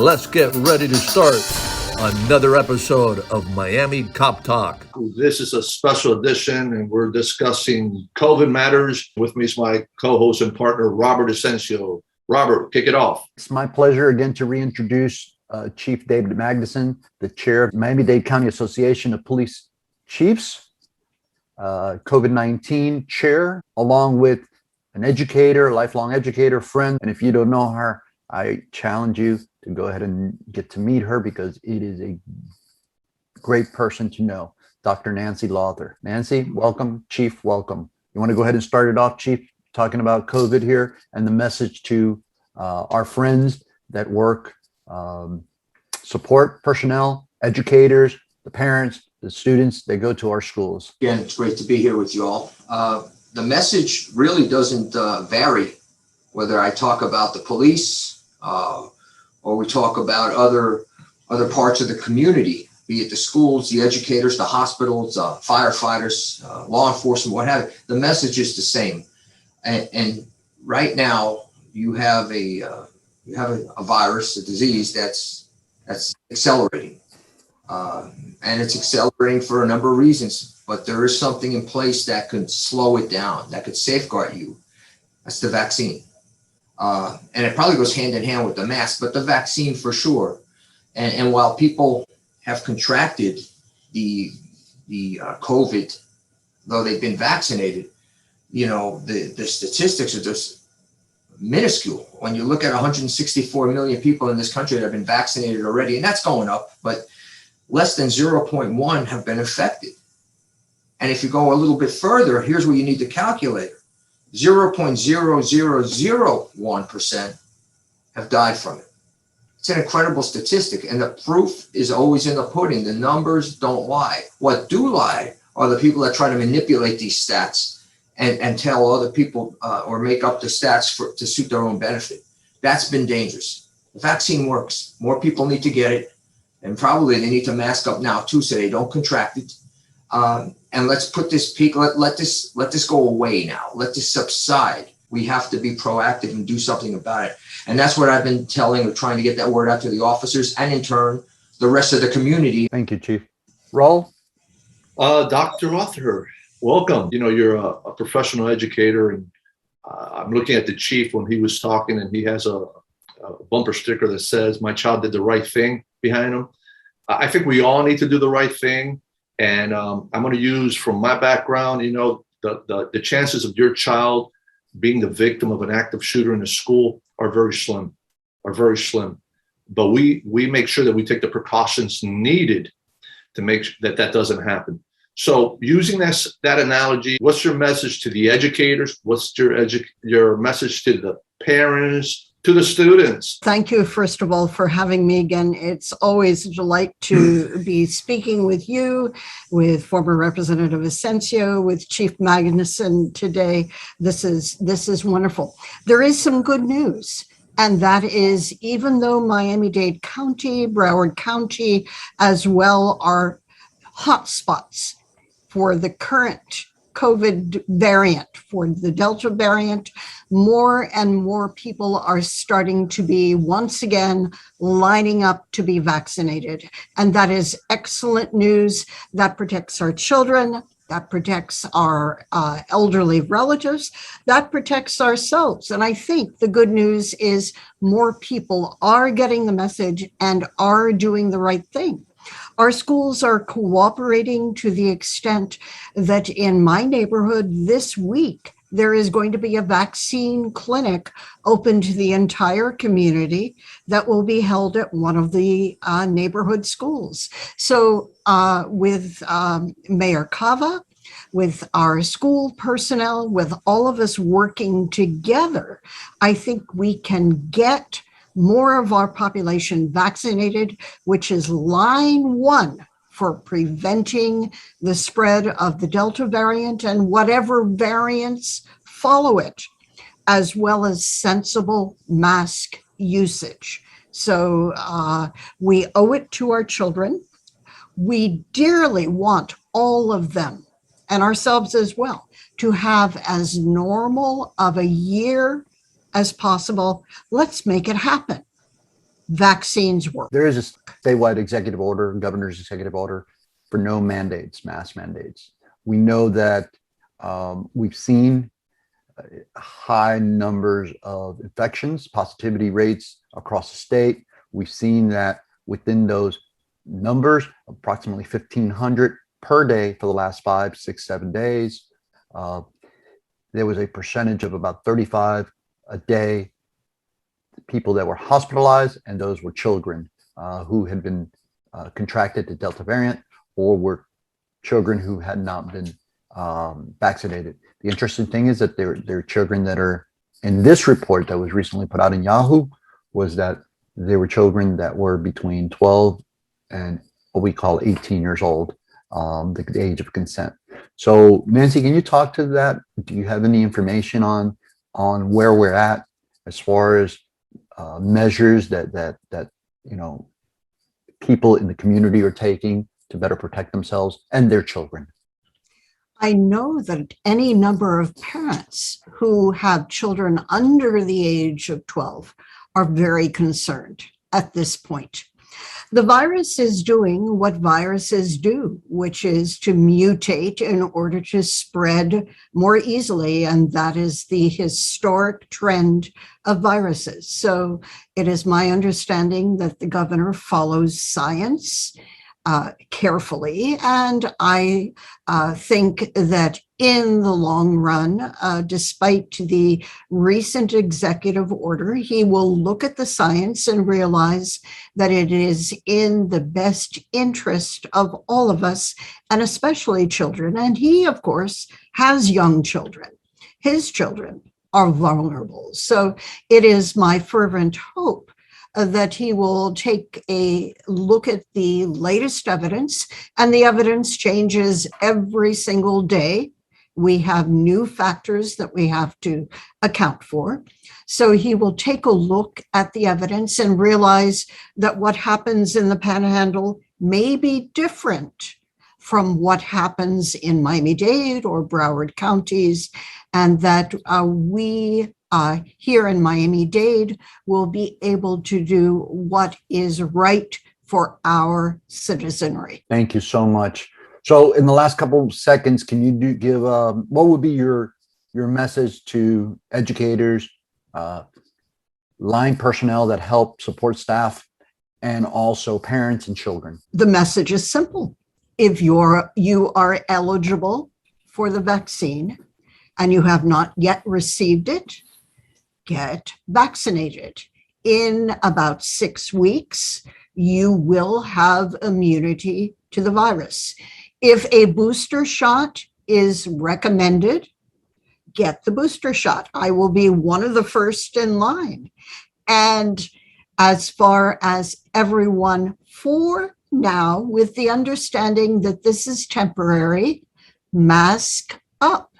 Let's get ready to start another episode of Miami Cop Talk. This is a special edition, and we're discussing COVID matters. With me is my co-host and partner, Robert Asencio. Robert, kick it off. It's my pleasure again to reintroduce Chief David Magnusson, the chair of Miami-Dade County Association of Police Chiefs, COVID-19 chair, along with an educator, lifelong educator, friend. And if you don't know her, I challenge you to go ahead and get to meet her because it is a great person to know, Dr. Nancy Lawther. Nancy, welcome. Chief, welcome. You want to go ahead and start it off, Chief, talking about COVID here and the message to our friends that work, support personnel, educators, the parents, the students, they go to our schools. Again, it's great to be here with you all. The message really doesn't vary whether I talk about the police, or we talk about other parts of the community, be it the schools, the educators, the hospitals, firefighters, law enforcement, what have you. The message is the same. And right now, you have a virus, a disease that's accelerating, and it's accelerating for a number of reasons. But there is something in place that could slow it down, that could safeguard you. That's the vaccine. And it probably goes hand in hand with the mask, but the vaccine for sure. And while people have contracted the COVID, though they've been vaccinated, you know, the statistics are just minuscule. When you look at 164 million people in this country that have been vaccinated already, and that's going up, but less than 0.1 have been affected. And if you go a little bit further, here's where you need to calculate. 0.0001% have died from it. It's an incredible statistic, and the proof is always in the pudding. The numbers don't lie. What do lie are the people that try to manipulate these stats and tell other people or make up the stats to suit their own benefit. That's been dangerous. The vaccine works. More people need to get it, and probably they need to mask up now too so they don't contract it. And let's put this peak, let this go away now. Let this subside. We have to be proactive and do something about it. And that's what I've been telling or trying to get that word out to the officers and in turn, the rest of the community. Thank you, Chief. Raul? Dr. Lawther, welcome. You know, you're a professional educator, and I'm looking at the chief when he was talking, and he has a bumper sticker that says, "My child did the right thing" behind him. I think we all need to do the right thing. And I'm going to use from my background, you know, the chances of your child being the victim of an active shooter in a school are very slim. But we make sure that we take the precautions needed to make sure that doesn't happen. So using that analogy, what's your message to the educators? What's your message to the parents, to the students? Thank you, first of all, for having me again. It's always a delight to be speaking with you, with former Representative Asencio, with Chief Magnusson today. This is wonderful. There is some good news, and that is, even though Miami-Dade County, Broward County, as well are hotspots for the current COVID variant, for the Delta variant, more and more people are starting to be once again lining up to be vaccinated. And that is excellent news. That protects our children. That protects our elderly relatives. That protects ourselves. And I think the good news is more people are getting the message and are doing the right thing. Our schools are cooperating to the extent that in my neighborhood this week, there is going to be a vaccine clinic open to the entire community that will be held at one of the neighborhood schools. So with Mayor Cava, with our school personnel, with all of us working together, I think we can get more of our population vaccinated, which is line one for preventing the spread of the Delta variant and whatever variants follow it, as well as sensible mask usage. So we owe it to our children. We dearly want all of them, and ourselves as well, to have as normal of a year as possible. Let's make it happen. vaccines work. There is a statewide executive order, governor's executive order for no mandates, mask mandates. We know that we've seen high numbers of infections, positivity rates across the state. We've seen that within those numbers, approximately 1,500 per day for the last 5, 6, 7 days. There was a percentage of about 35 a day people that were hospitalized, and those were children who had been contracted the Delta variant or were children who had not been vaccinated. The interesting thing is that there are children that are in this report that was recently put out in Yahoo, was that there were children that were between 12 and what we call 18 years old, the age of consent. So Nancy, can you talk to that? Do you have any information on where we're at as far as measures that people in the community are taking to better protect themselves and their children? I know that any number of parents who have children under the age of 12 are very concerned at this point. The virus is doing what viruses do, which is to mutate in order to spread more easily. And that is the historic trend of viruses. So it is my understanding that the governor follows science carefully. And I think that in the long run, despite the recent executive order, he will look at the science and realize that it is in the best interest of all of us, and especially children. And he, of course, has young children. His children are vulnerable. So it is my fervent hope that he will take a look at the latest evidence, and the evidence changes every single day. We have new factors that we have to account for. So he will take a look at the evidence and realize that what happens in the Panhandle may be different from what happens in Miami-Dade or Broward counties, and that we here in Miami-Dade will be able to do what is right for our citizenry. Thank you so much. So in the last couple of seconds, can you give what would be your message to educators, line personnel that help support staff, and also parents and children? The message is simple. If you are eligible for the vaccine and you have not yet received it, get vaccinated. In about 6 weeks, you will have immunity to the virus. If a booster shot is recommended, get the booster shot. I will be one of the first in line. And as far as everyone for now, with the understanding that this is temporary, mask up.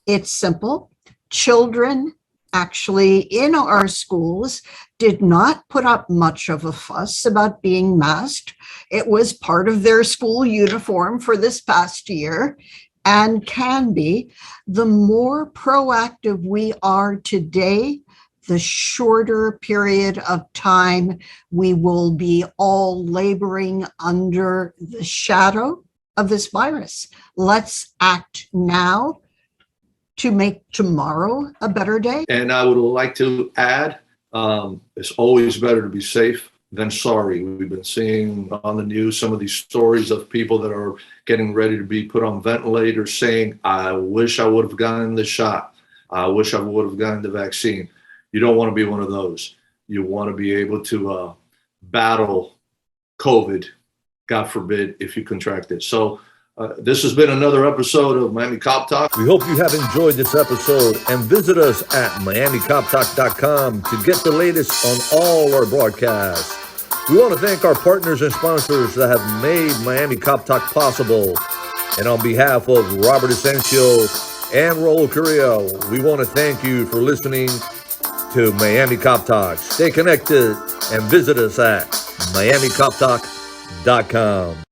It's simple. Children actually in our schools did not put up much of a fuss about being masked. It was part of their school uniform for this past year and can be. The more proactive we are today, the shorter period of time we will be all laboring under the shadow of this virus. Let's act now to make tomorrow a better day. And I would like to add, it's always better to be safe than sorry. We've been seeing on the news some of these stories of people that are getting ready to be put on ventilators saying, I wish I would have gotten the shot. I wish I would have gotten the vaccine. You don't want to be one of those. You want to be able to battle COVID, God forbid, if you contract it. So this has been another episode of Miami Cop Talk. We hope you have enjoyed this episode, and visit us at MiamiCopTalk.com to get the latest on all our broadcasts. We want to thank our partners and sponsors that have made Miami Cop Talk possible. And on behalf of Robert Asencio and Raul Correa, we want to thank you for listening to Miami Cop Talk. Stay connected and visit us at MiamiCopTalk.com.